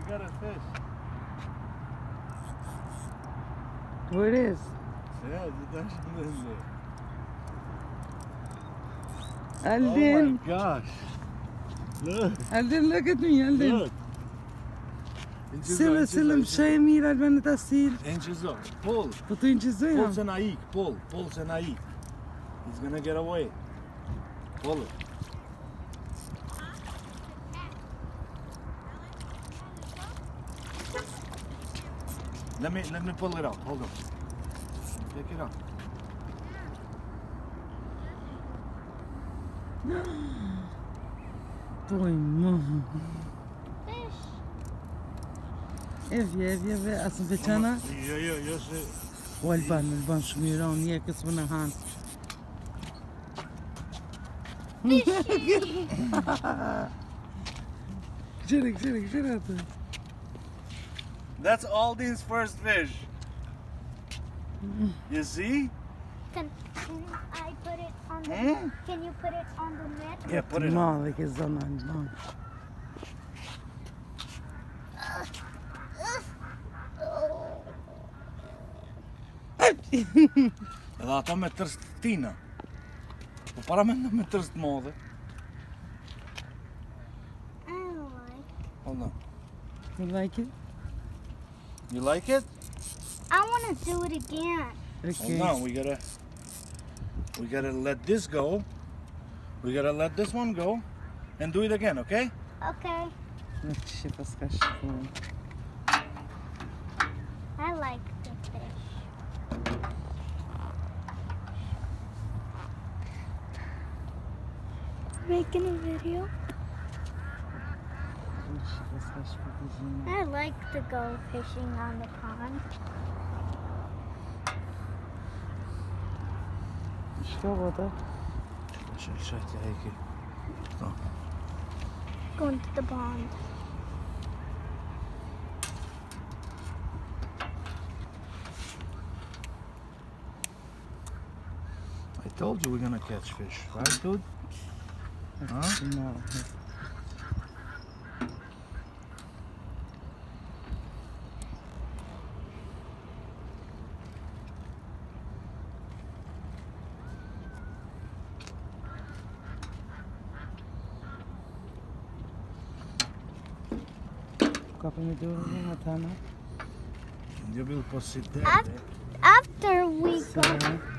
got a fish. Where it is? Yeah, it's actually in there. Aldin. Oh my gosh. Look. Aldin, look at me, Aldin. Look. Silla mshay mira albana tasil. Inches up. Pull. Puto inches Pull ya. Sanaik. Pull. Pull Sanaik. He's gonna get away. Pull it. Let me pull it out. Hold on. Take it out. Boy, mom. Fish. Ev, asın peçana. Yo, sé. والبان شو ميرون يكس من هان. شرك. That's Aldin's first fish. You see? Can I put it on the Can you put it on the net? Yeah, put it on. مالك الزمان مال. Edhe ato me tërst tina. Po para me tërst modhe. I don't like. Hold on. You like it? You like it? I want to do it again. Okay. Hold on, we gotta let this go. We gotta let this one go and do it again, okay? Okay. I like the fish. Making a video. I like to go fishing on the pond. شو هذا؟ شايف هيك. Going to the pond. I told you we're gonna catch fish, right, dude? Huh? No. Kapı mı diyorum hatana? You will sit there. After we go. Sonra.